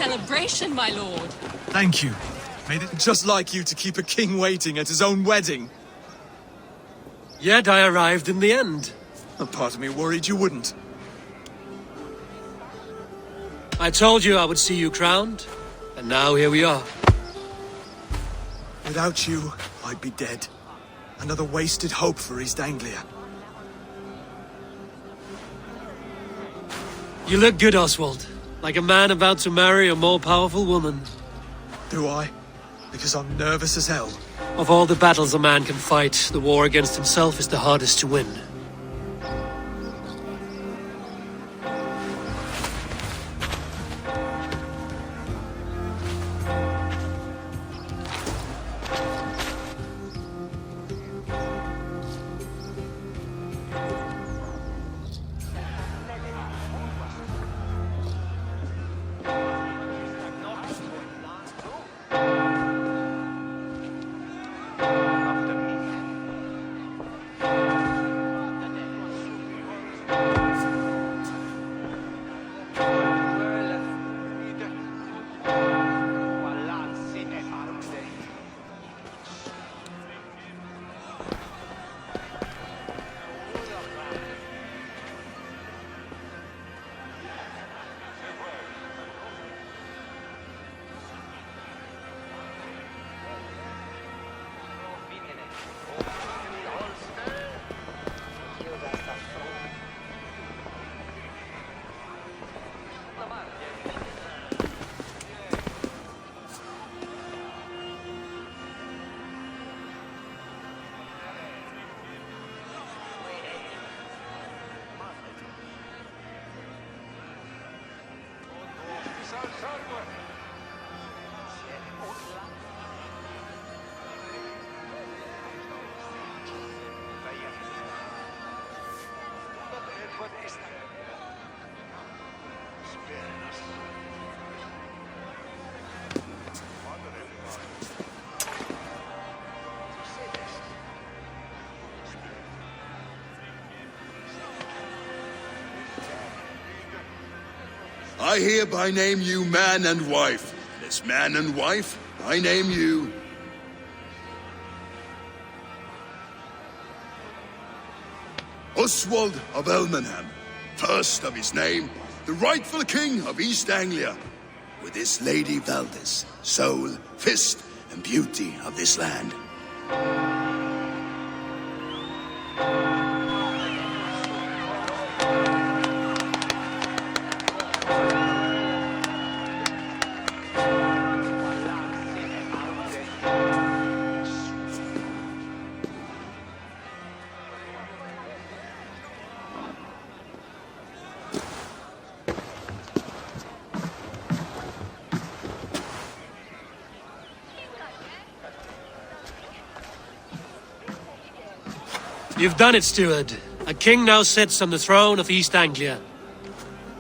celebration, my lord. Thank you. Made it just like you to keep a king waiting at his own wedding. Yet I arrived in the end. A part of me worried you wouldn't. I told you I would see you crowned, and now here we are. Without you, I'd be dead. Another wasted hope for East Anglia. You look good, Oswald. Like a man about to marry a more powerful woman. Do I? Because I'm nervous as hell. Of all the battles a man can fight, the war against himself is the hardest to win. I hereby name you man and wife. And as man and wife, I name you... Oswald of Elmenham, first of his name, the rightful king of East Anglia, with his lady Valdis, soul, fist, and beauty of this land. You've done it, steward. A king now sits on the throne of East Anglia.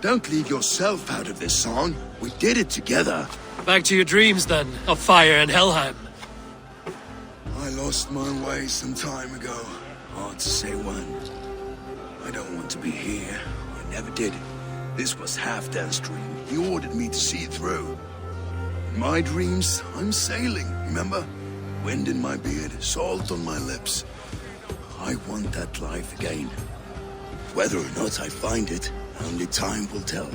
Don't leave yourself out of this song. We did it together. Back to your dreams, then, of fire and Helheim. I lost my way some time ago. Hard to say when. I don't want to be here. I never did. This was Halfdan's dream. He ordered me to see it through. In my dreams, I'm sailing, remember? Wind in my beard, salt on my lips. I want that life again. Whether or not I find it, only time will tell.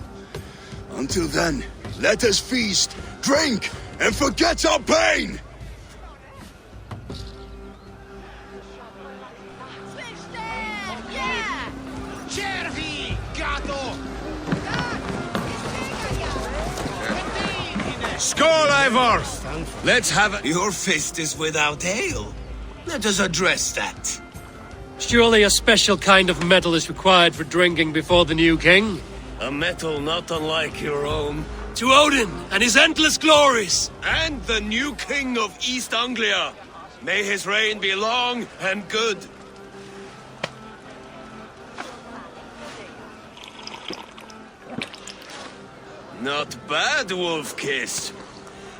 Until then, let us feast, drink, and forget our pain! Skål, Ivor! Let's have it. Your fist is without ale. Let us address that. Surely a special kind of metal is required for drinking before the new king? A metal not unlike your own. To Odin and his endless glories! And the new king of East Anglia. May his reign be long and good. Not bad, Wolf-Kiss.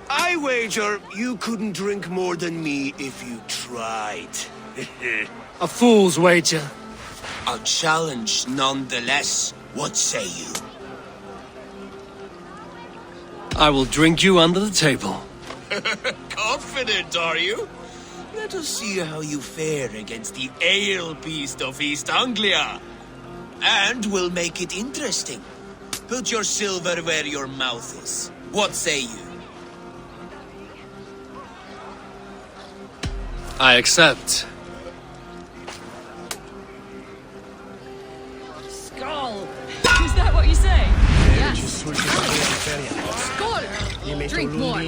I wager you couldn't drink more than me if you tried. A fool's wager. A challenge nonetheless. What say you? I will drink you under the table. Confident, are you? Let us see how you fare against the ale beast of East Anglia. And we'll make it interesting. Put your silver where your mouth is. What say you? I accept. Skull! Is that what you say? Yes. Skull! Drink more.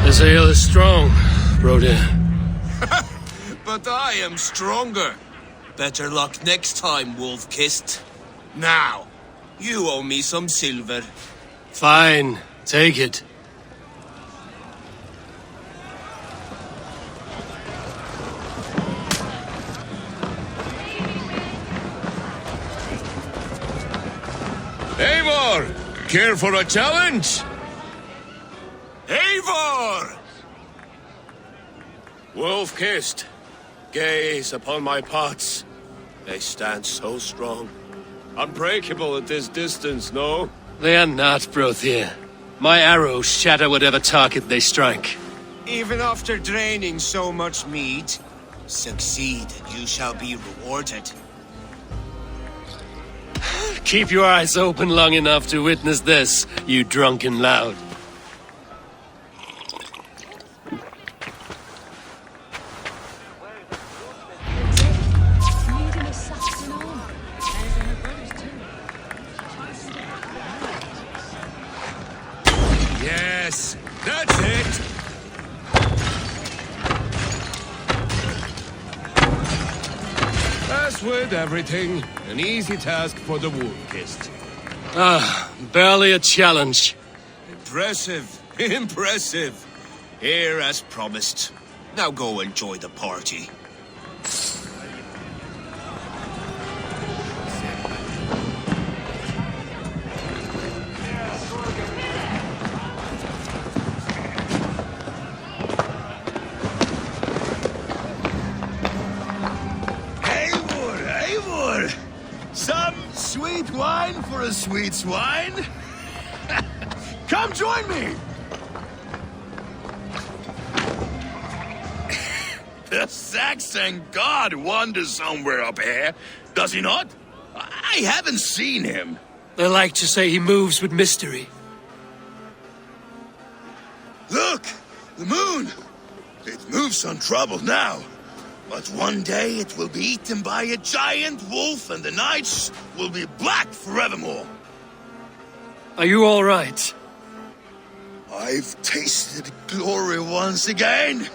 This ale is strong, Brody. But I am stronger. Better luck next time, Wolf-Kissed. Now, you owe me some silver. Fine, take it. Eivor! Care for a challenge? Eivor! Wolf-Kissed, gaze upon my pots. They stand so strong. Unbreakable at this distance, no? They are not, Brothier. My arrows shatter whatever target they strike. Even after draining so much meat, succeed and you shall be rewarded. Keep your eyes open long enough to witness this, you drunken loud. Yes, that's it! As with everything, an easy task for the Wolf-Kissed. Barely a challenge. Impressive, impressive. Here as promised. Now go enjoy the party. Eivor! Some sweet wine for a sweet swine? Come join me! The Saxon god wanders somewhere up here, does he not? I haven't seen him. They like to say he moves with mystery. Look! The moon! It moves untroubled now. But one day it will be eaten by a giant wolf and the nights will be black forevermore. Are you all right? I've tasted glory once again.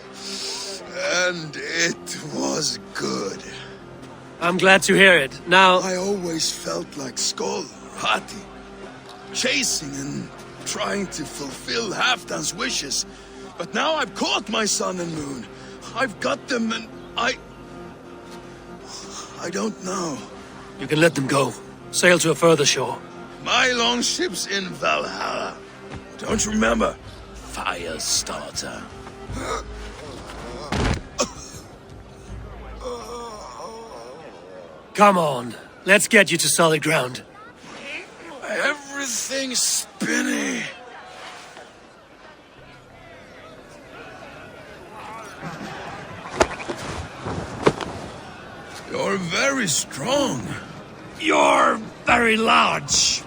And it was good. I'm glad to hear it. Now, I always felt like Skull or Hati. Chasing and trying to fulfill Halfdan's wishes. But now I've caught my sun and moon. I've got them and I don't know. you can let them go. Sail to a further shore. My longship's in Valhalla. Don't you remember? Firestarter. Come on, let's get you to solid ground. Everything's spinny. You're very strong. You're very large.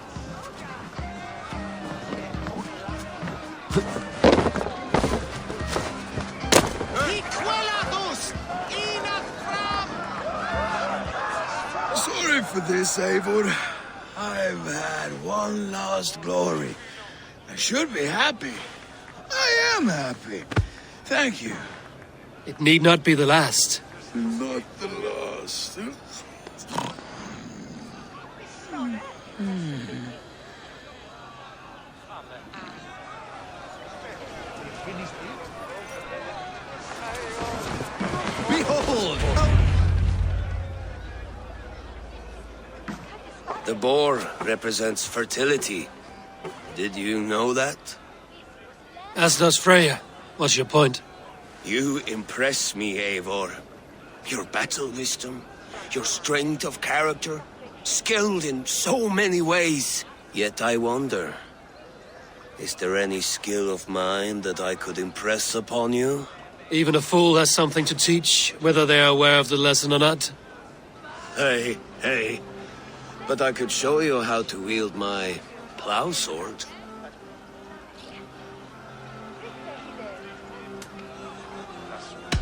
Sorry for this, Eivor. I've had one last glory. I should be happy. I am happy. Thank you. It need not be the last. Not the last. Behold! The boar represents fertility. Did you know that? As does Freya. What's your point? You impress me, Eivor. Your battle wisdom, your strength of character, skilled in so many ways. Yet I wonder, is there any skill of mine that I could impress upon you? Even a fool has something to teach, whether they are aware of the lesson or not. Hey, but I could show you how to wield my plow sword.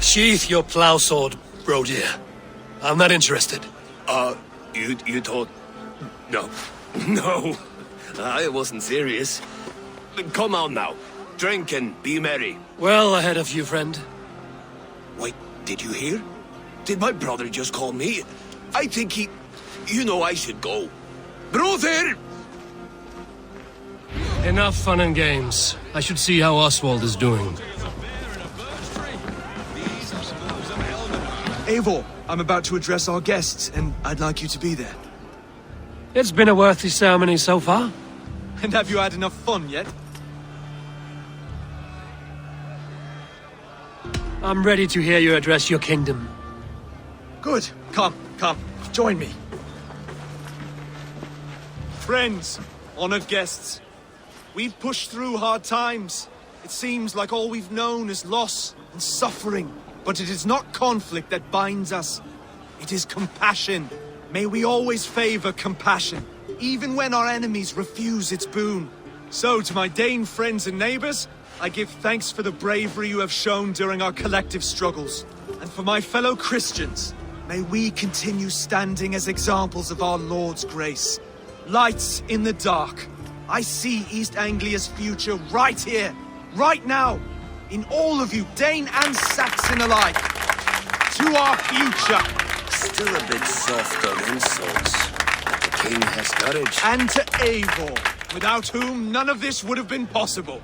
Sheath your plow sword, bro dear. I'm not interested. You thought... No, I wasn't serious. Come on now, drink and be merry. Well ahead of you, friend. Wait, did you hear? Did my brother just call me? I think he... You know I should go. Brother! Enough fun and games. I should see how Oswald is doing. Eivor, I'm about to address our guests, and I'd like you to be there. It's been a worthy ceremony so far. And have you had enough fun yet? I'm ready to hear you address your kingdom. Good. Come, join me. Friends, honored guests, we've pushed through hard times. It seems like all we've known is loss and suffering. But it is not conflict that binds us. It is compassion. May we always favor compassion, even when our enemies refuse its boon. So, to my Dane friends and neighbors, I give thanks for the bravery you have shown during our collective struggles. And for my fellow Christians, may we continue standing as examples of our Lord's grace. Lights in the dark. I see East Anglia's future right here, right now. In all of you, Dane and Saxon alike. To our future. Still a bit soft on insults. The king has courage. And to Eivor, without whom none of this would have been possible.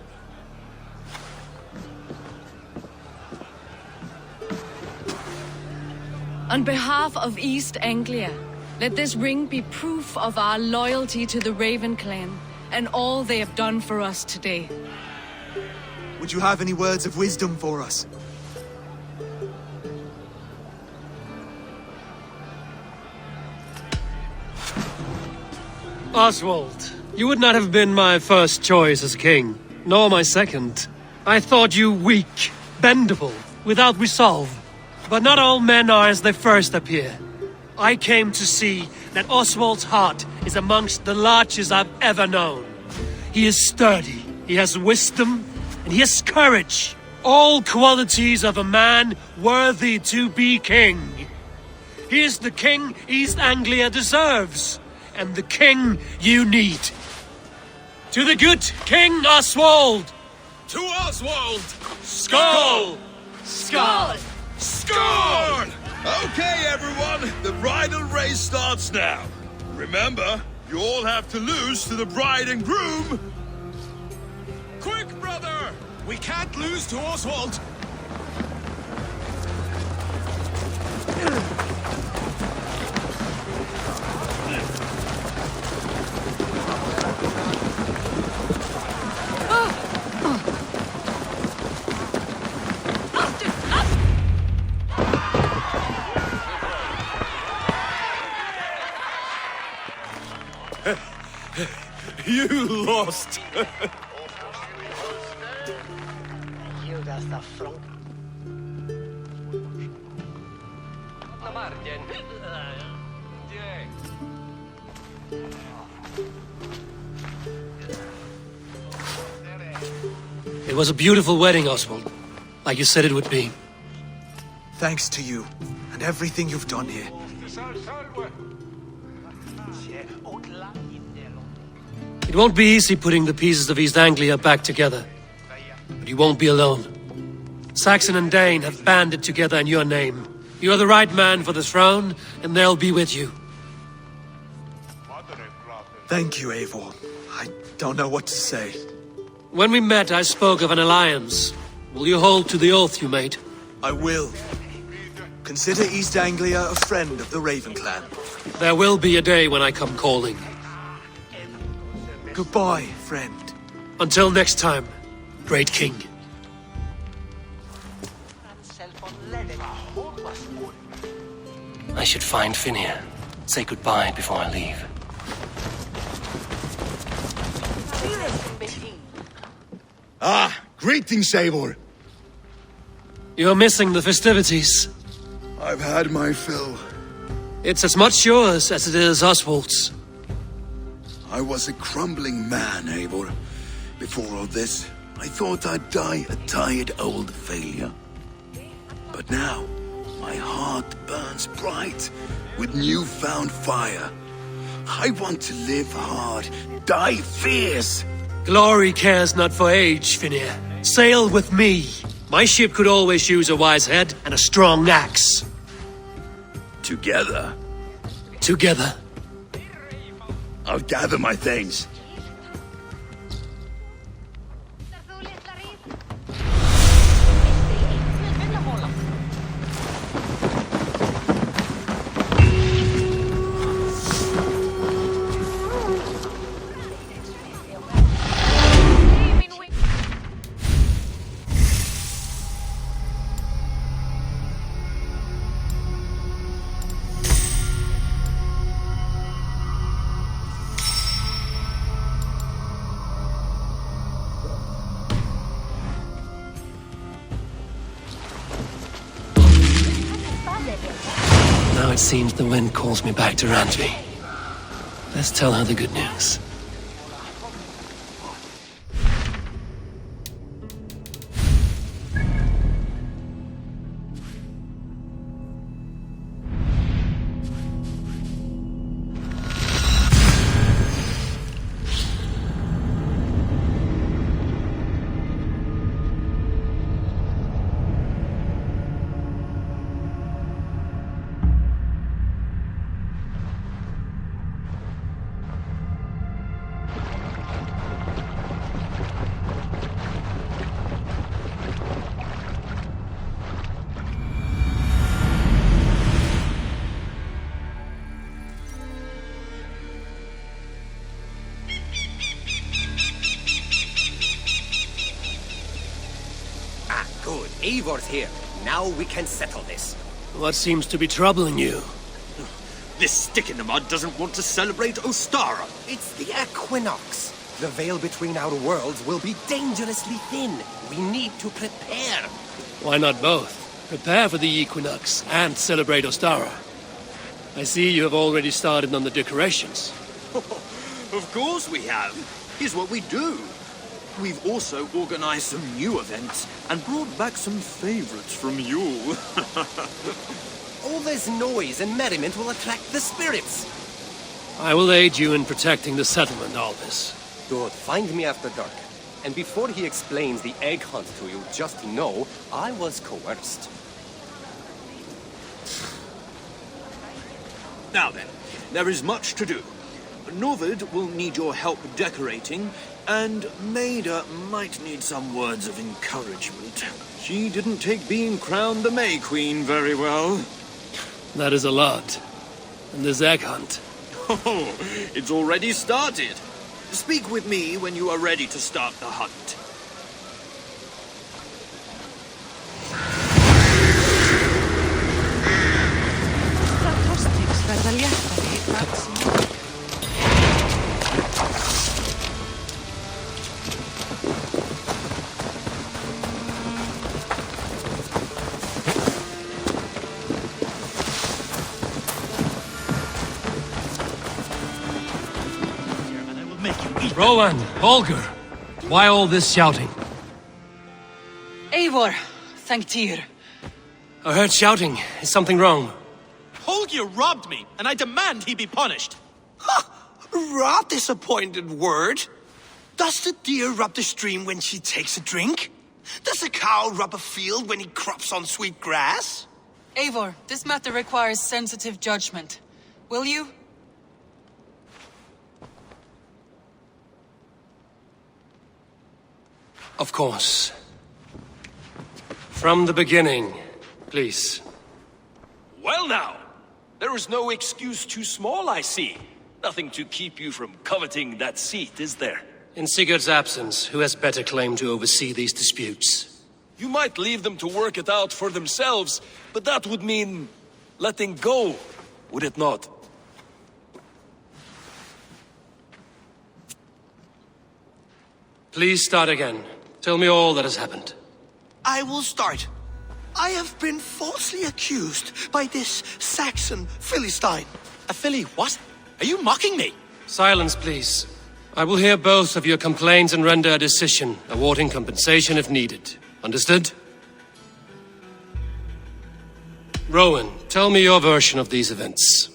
On behalf of East Anglia, let this ring be proof of our loyalty to the Raven clan and all they have done for us today. Would you have any words of wisdom for us? Oswald, you would not have been my first choice as king, nor my second. I thought you weak, bendable, without resolve. But not all men are as they first appear. I came to see that Oswald's heart is amongst the largest I've ever known. He is sturdy, he has wisdom, and he has courage. All qualities of a man worthy to be king. He is the king East Anglia deserves, and the king you need. To the good King Oswald! To Oswald! Skull! Skull! Scorn! Okay, everyone, the bridal race starts now. Remember, you all have to lose to the bride and groom. Quick, brother! We can't lose to Oswald! You lost! It was a beautiful wedding, Oswald. Like you said it would be. Thanks to you, and everything you've done here. It won't be easy putting the pieces of East Anglia back together. But you won't be alone. Saxon and Dane have banded together in your name. You are the right man for the throne, and they'll be with you. Thank you, Eivor. I don't know what to say. When we met, I spoke of an alliance. Will you hold to the oath you made? I will. Consider East Anglia a friend of the Raven clan. There will be a day when I come calling. Goodbye, friend. Until next time, great king. I should find Finir. Say goodbye before I leave. Ah, greetings, Eivor. You're missing the festivities. I've had my fill. It's as much yours as it is Oswald's. I was a crumbling man, Eivor. Before all this, I thought I'd die a tired old failure. But now, my heart burns bright with newfound fire. I want to live hard, die fierce. Glory cares not for age, Finir. Sail with me. My ship could always use a wise head and a strong axe. Together, Together. I'll gather my things. Now it seems the wind calls me back to Randvi. Let's tell her the good news. Good. Eivor's here. Now we can settle this. What seems to be troubling you? This stick in the mud doesn't want to celebrate Ostara. It's the equinox. The veil between our worlds will be dangerously thin. We need to prepare. Why not both? Prepare for the equinox and celebrate Ostara. I see you have already started on the decorations. Of course we have. Here's what we do. We've also organized some new events and brought back some favorites from you. All this noise and merriment will attract the spirits. I will aid you in protecting the settlement, Albus. Good. Find me after dark. And before he explains the egg hunt to you, just know I was coerced. Now then, there is much to do. Norvid will need your help decorating, and Maida might need some words of encouragement. She didn't take being crowned the May Queen very well. That is a lot. And this egg hunt. Oh, it's already started. Speak with me when you are ready to start the hunt. Rowan, Holger, why all this shouting? Eivor, thank Tyr. I heard shouting. Is something wrong? Holger robbed me, and I demand he be punished. Rot disappointed word. Does the deer rub the stream when she takes a drink? Does a cow rub a field when he crops on sweet grass? Eivor, this matter requires sensitive judgment. Will you? Of course. From the beginning, please. Well now, there is no excuse too small, I see. Nothing to keep you from coveting that seat, is there? In Sigurd's absence, who has better claim to oversee these disputes? You might leave them to work it out for themselves, but that would mean letting go, would it not? Please start again. Tell me all that has happened. I will start. I have been falsely accused by this Saxon Philistine. A filly what? Are you mocking me? Silence, please. I will hear both of your complaints and render a decision, awarding compensation if needed. Understood? Rowan, tell me your version of these events.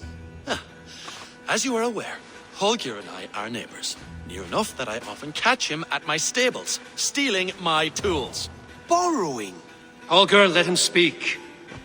As you are aware, Holger and I are neighbors. Near enough that I often catch him at my stables, stealing my tools. Borrowing. Holger, let him speak.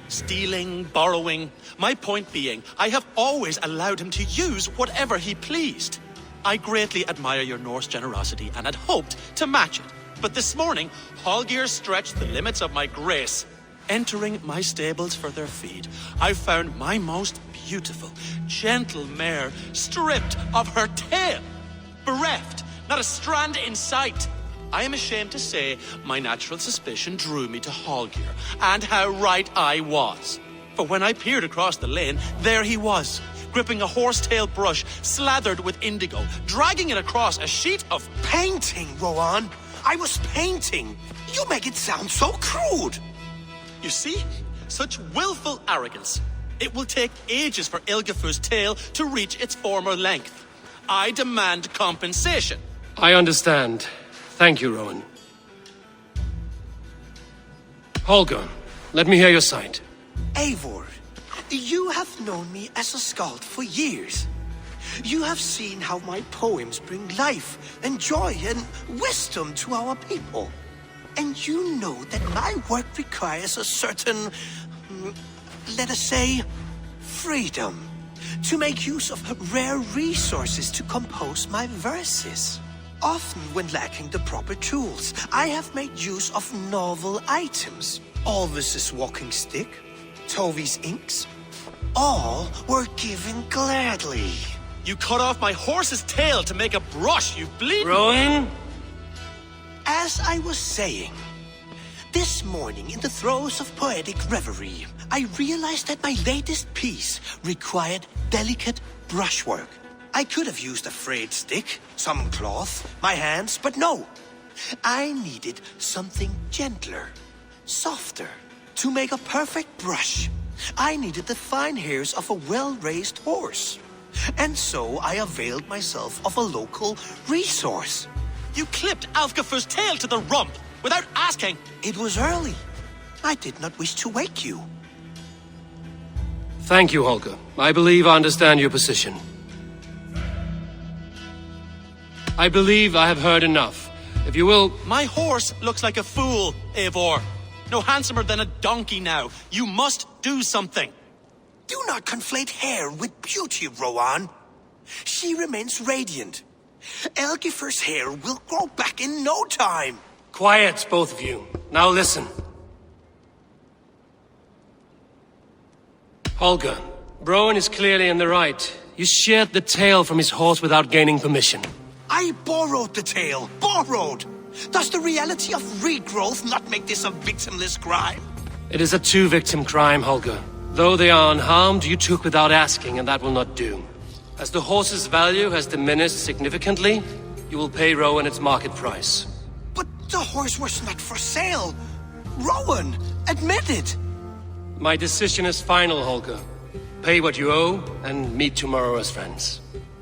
Stealing, borrowing. My point being, I have always allowed him to use whatever he pleased. I greatly admire your Norse generosity and had hoped to match it. But this morning, Holger stretched the limits of my grace. Entering my stables for their feed, I found my most beautiful, gentle mare stripped of her tail. Bereft, not a strand in sight. I am ashamed to say my natural suspicion drew me to Holger, and how right I was. For when I peered across the lane, there he was, gripping a horsetail brush slathered with indigo, dragging it across a sheet of... Painting, Rowan. I was painting. You make it sound so crude. You see? Such willful arrogance. It will take ages for Ilgifu's tail to reach its former length. I demand compensation. I understand. Thank you, Rowan. Holger, let me hear your side. Eivor, you have known me as a skald for years. You have seen how my poems bring life and joy and wisdom to our people. And you know that my work requires a certain, let us say, freedom. To make use of rare resources to compose my verses. Often when lacking the proper tools, I have made use of novel items. Alvis's walking stick, Tovi's inks, all were given gladly. You cut off my horse's tail to make a brush, you bleed... Rowan? As I was saying, this morning in the throes of poetic reverie, I realized that my latest piece required delicate brushwork. I could have used a frayed stick, some cloth, my hands, but no. I needed something gentler, softer. To make a perfect brush, I needed the fine hairs of a well-raised horse. And so I availed myself of a local resource. You clipped Alfgafu's tail to the rump without asking. It was early. I did not wish to wake you. Thank you, Holger. I believe I understand your position. I believe I have heard enough. If you will... My horse looks like a fool, Eivor. No handsomer than a donkey now. You must do something. Do not conflate hair with beauty, Rowan. She remains radiant. Elgifer's hair will grow back in no time. Quiet, both of you. Now listen. Holger, Rowan is clearly in the right. You sheared the tail from his horse without gaining permission. I borrowed the tail. Borrowed! Does the reality of regrowth not make this a victimless crime? It is a two-victim crime, Holger. Though they are unharmed, you took without asking, and that will not do. As the horse's value has diminished significantly, you will pay Rowan its market price. But the horse was not for sale. Rowan, admit it. My decision is final, Holger. Pay what you owe, and meet tomorrow as friends.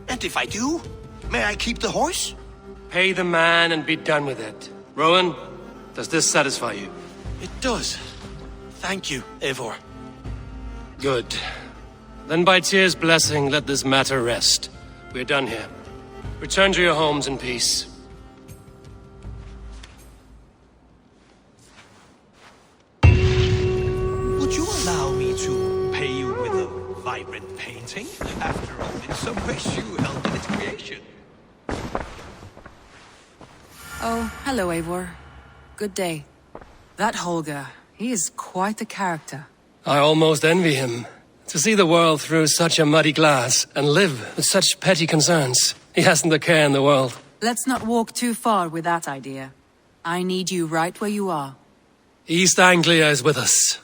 And if I do, may I keep the horse? Pay the man and be done with it. Rowan, does this satisfy you? It does. Thank you, Eivor. Good. Then by Tyr's blessing, let this matter rest. We're done here. Return to your homes in peace. Would you allow me to pay you with a vibrant painting? After all, in some ways you helped in its creation. Oh, hello, Eivor. Good day. That Holger, he is quite a character. I almost envy him. To see the world through such a muddy glass and live with such petty concerns. He hasn't a care in the world. Let's not walk too far with that idea. I need you right where you are. East Anglia is with us.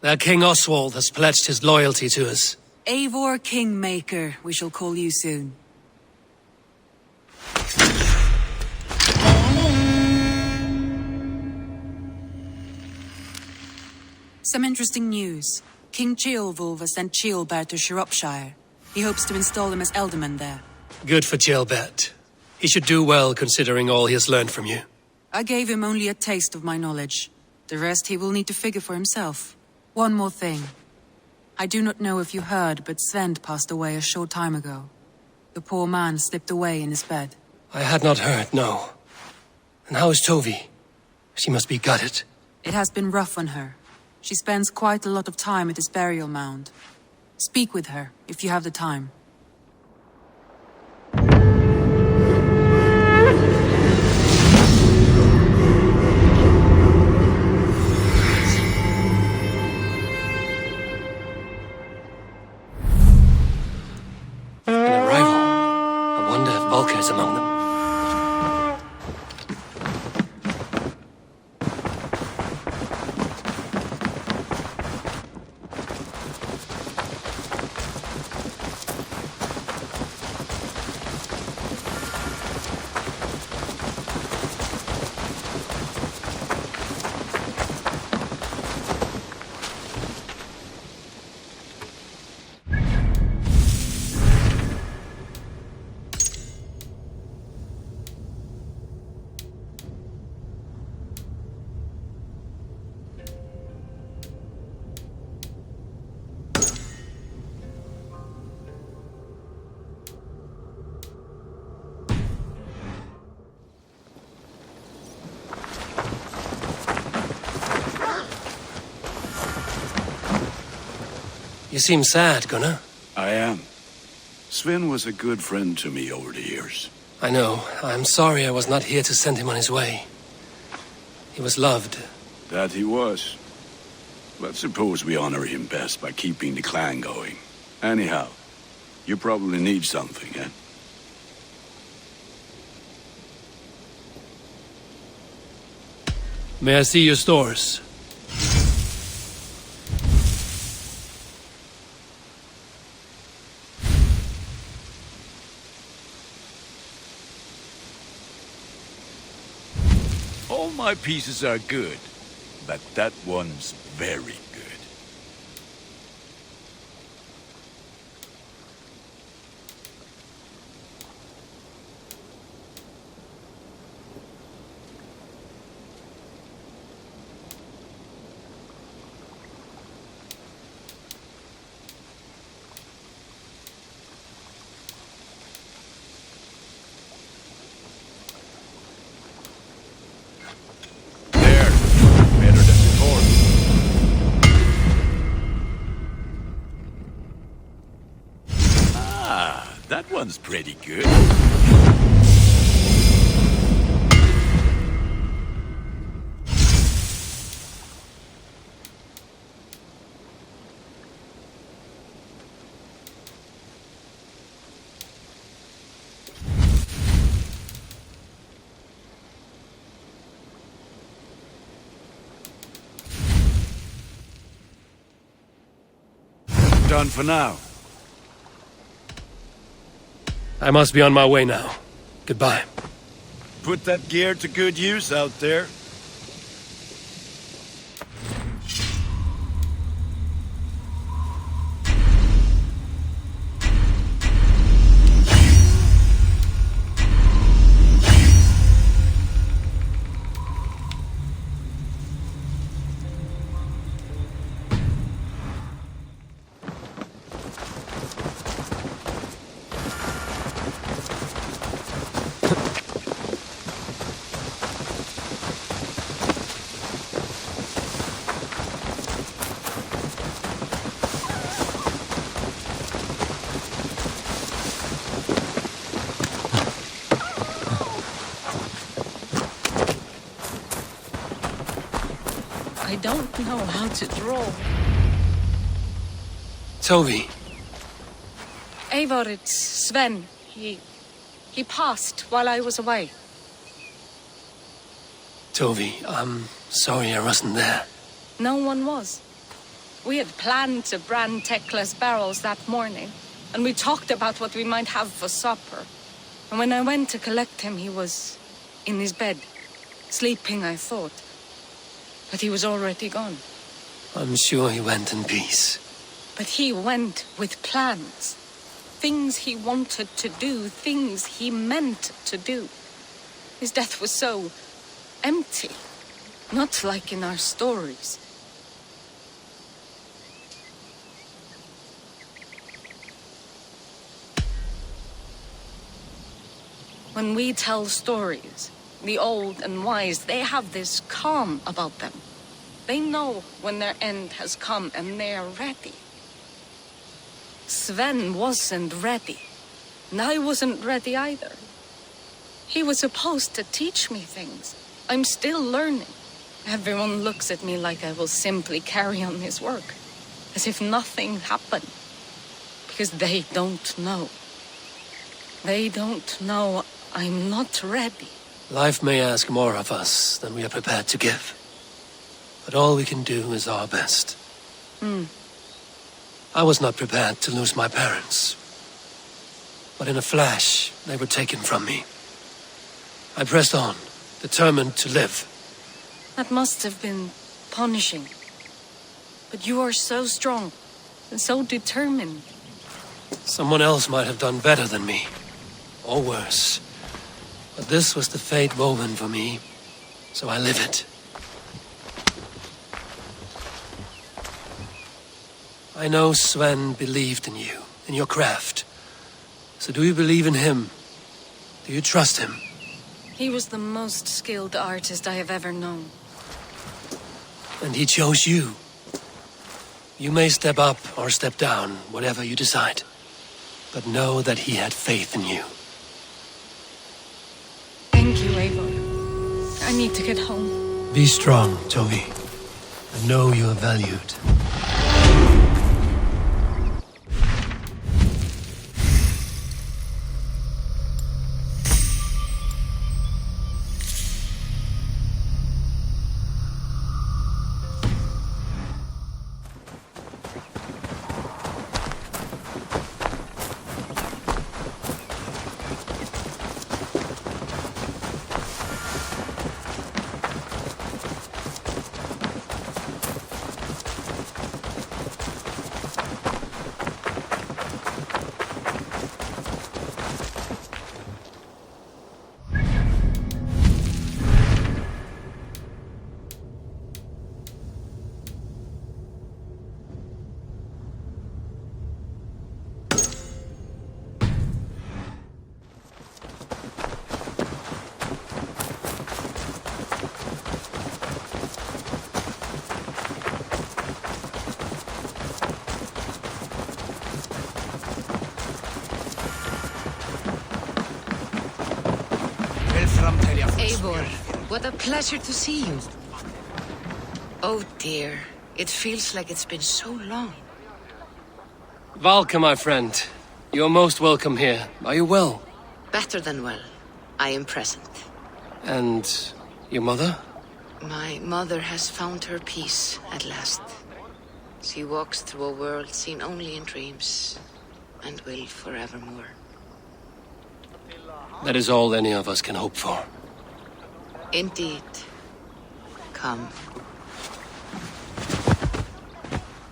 Their King Oswald has pledged his loyalty to us. Eivor Kingmaker, we shall call you soon. Some interesting news. King Ceolwulf has sent Ceolbert to Shropshire. He hopes to install him as Elderman there. Good for Ceolbert. He should do well considering all he has learned from you. I gave him only a taste of my knowledge. The rest he will need to figure for himself. One more thing. I do not know if you heard, but Sven passed away a short time ago. The poor man slipped away in his bed. I had not heard, no. And how is Tovi? She must be gutted. It has been rough on her. She spends quite a lot of time at his burial mound. Speak with her, if you have the time. An arrival. I wonder if Volker is among them. You seem sad, Gunnar. I am. Sven was a good friend to me over the years. I know. I'm sorry I was not here to send him on his way. He was loved. That he was. But suppose we honor him best by keeping the clan going. Anyhow, you probably need something, eh? May I see your stores? All my pieces are good, but that one's very good. That one's pretty good. Done for now. I must be on my way now. Goodbye. Put that gear to good use out there. I don't know how to draw. Tovi, Eivor, it's Sven. He passed while I was away. Tovi, I'm sorry I wasn't there. No one was. We had planned to brand Tekla's barrels that morning, and we talked about what we might have for supper. And when I went to collect him, he was in his bed. Sleeping, I thought. But he was already gone. I'm sure he went in peace. But he went with plans. Things he wanted to do, things he meant to do. His death was so empty. Not like in our stories. When we tell stories, the old and wise, they have this calm about them. They know when their end has come and they're ready. Sven wasn't ready, and I wasn't ready either. He was supposed to teach me things. I'm still learning. Everyone looks at me like I will simply carry on his work, as if nothing happened. Because they don't know. They don't know I'm not ready. Life may ask more of us than we are prepared to give. But all we can do is our best. I was not prepared to lose my parents. But in a flash, they were taken from me. I pressed on, determined to live. That must have been punishing. But you are so strong and so determined. Someone else might have done better than me. Or worse. But this was the fate woven for me, so I live it. I know Sven believed in you, in your craft. So do you believe in him? Do you trust him? He was the most skilled artist I have ever known. And he chose you. You may step up or step down, whatever you decide. But know that he had faith in you. Thank you, Eivor. I need to get home. Be strong, Tovi. And know you are valued. Eivor, what a pleasure to see you. Oh dear, it feels like it's been so long. Valka, my friend. You're most welcome here. Are you well? Better than well. I am present. And your mother? My mother has found her peace at last. She walks through a world seen only in dreams, and will forevermore. That is all any of us can hope for. Indeed. Come.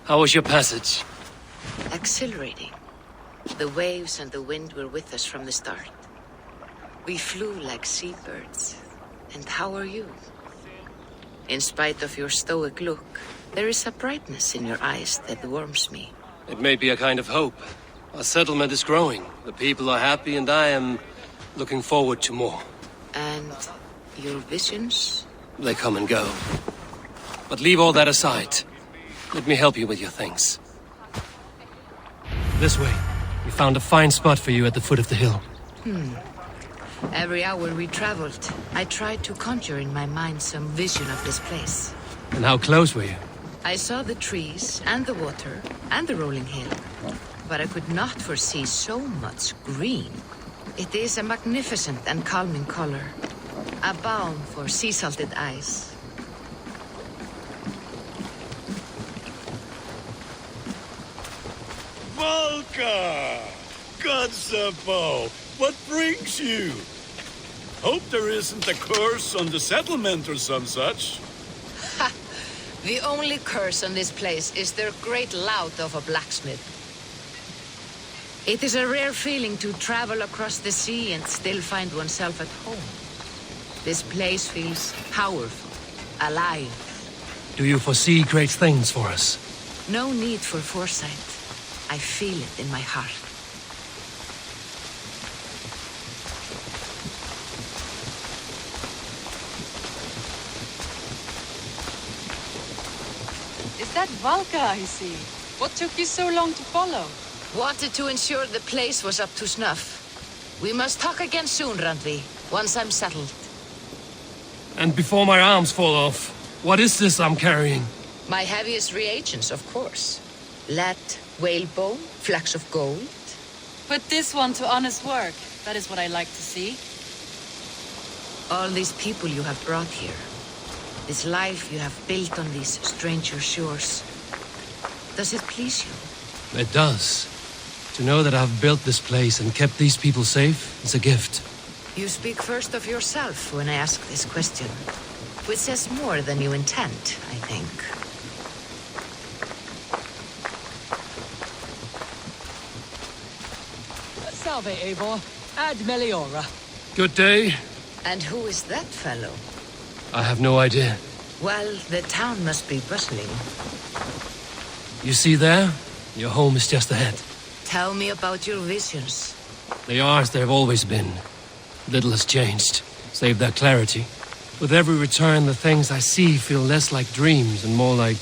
How was your passage? Exhilarating. The waves and the wind were with us from the start. We flew like seabirds. And how are you? In spite of your stoic look, there is a brightness in your eyes that warms me. It may be a kind of hope. Our settlement is growing. The people are happy and I am looking forward to more. And your visions? They come and go. But leave all that aside. Let me help you with your things. This way. We found a fine spot for you at the foot of the hill. Every hour we traveled, I tried to conjure in my mind some vision of this place. And how close were you? I saw the trees and the water and the rolling hill, but I could not foresee so much green. It is a magnificent and calming color, a balm for sea-salted eyes. Volka! Kotzebue, what brings you? Hope there isn't a curse on the settlement or some such. Ha! The only curse on this place is their great lout of a blacksmith. It is a rare feeling to travel across the sea and still find oneself at home. This place feels powerful, alive. Do you foresee great things for us? No need for foresight. I feel it in my heart. Is that Valka I see? What took you so long to follow? Wanted to ensure the place was up to snuff. We must talk again soon, Randvi, once I'm settled. And before my arms fall off, what is this I'm carrying? My heaviest reagents, of course. Lead, whalebone, flecks of gold. Put this one to honest work. That is what I like to see. All these people you have brought here. This life you have built on these stranger shores. Does it please you? It does. To know that I've built this place and kept these people safe is a gift. You speak first of yourself when I ask this question, which says more than you intend, I think. Salve, Eivor. Ad Meliora. Good day. And who is that fellow? I have no idea. Well, the town must be bustling. You see there? Your home is just ahead. Tell me about your visions. They are as they've always been. Little has changed, save their clarity. With every return, the things I see feel less like dreams and more like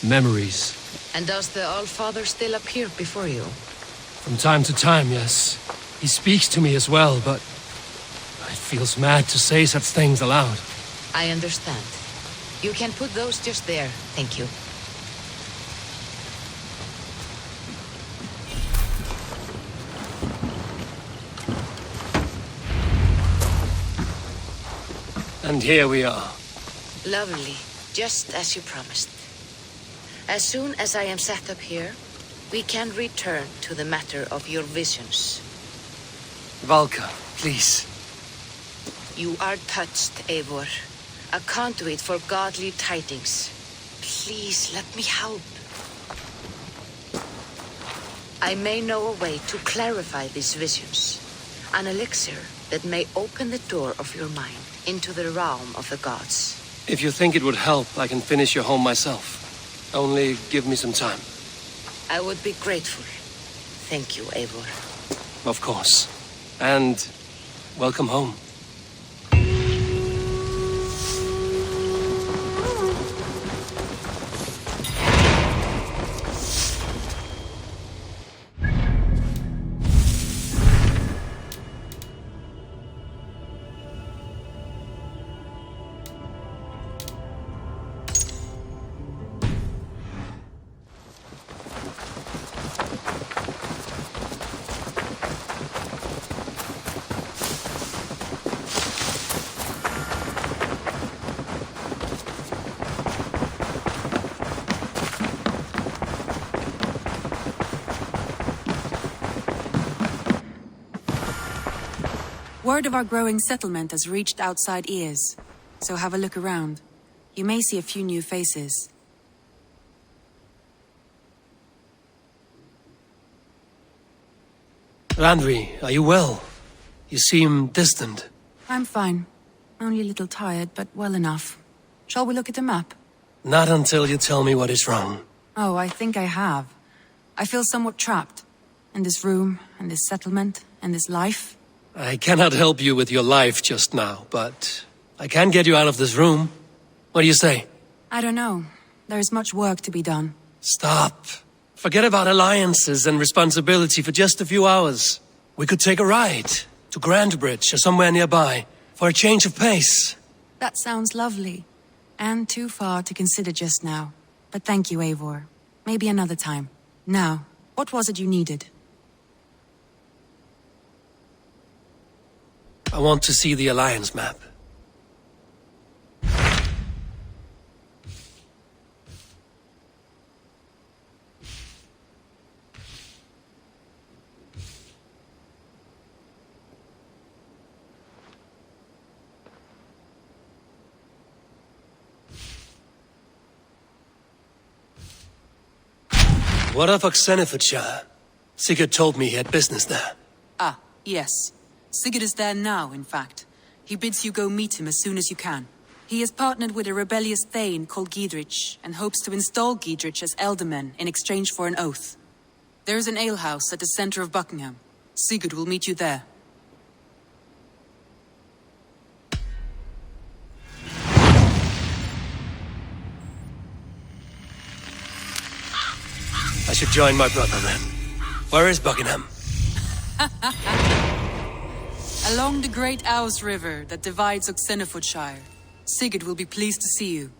memories. And does the All-Father still appear before you? From time to time, yes. He speaks to me as well, but it feels mad to say such things aloud. I understand. You can put those just there, thank you. And here we are. Lovely, just as you promised. As soon as I am set up here, we can return to the matter of your visions. Valka, please. You are touched, Eivor. A conduit for godly tidings. Please, let me help. I may know a way to clarify these visions. An elixir that may open the door of your mind into the realm of the gods. If you think it would help, I can finish your home myself. Only give me some time. I would be grateful. Thank you, Eivor. Of course. And welcome home. Word of our growing settlement has reached outside ears, so have a look around. You may see a few new faces. Randvi, are you well? You seem distant. I'm fine. Only a little tired, but well enough. Shall we look at the map? Not until you tell me what is wrong. Oh, I think I have. I feel somewhat trapped. In this room, and this settlement, and this life. I cannot help you with your life just now, but I can get you out of this room. What do you say? I don't know. There is much work to be done. Stop. Forget about alliances and responsibility for just a few hours. We could take a ride to Grandbridge or somewhere nearby for a change of pace. That sounds lovely. And too far to consider just now. But thank you, Eivor. Maybe another time. Now, what was it you needed? I want to see the Alliance map. What of Oxenfordshire? Sigurd told me he had business there. Ah, yes. Sigurd is there now, in fact. He bids you go meet him as soon as you can. He has partnered with a rebellious Thane called Giedrich, and hopes to install Giedrich as Elderman in exchange for an oath. There is an alehouse at the center of Buckingham. Sigurd will meet you there. I should join my brother then. Where is Buckingham? Along the Great Ouse River that divides Oxenfordshire. Sigurd will be pleased to see you.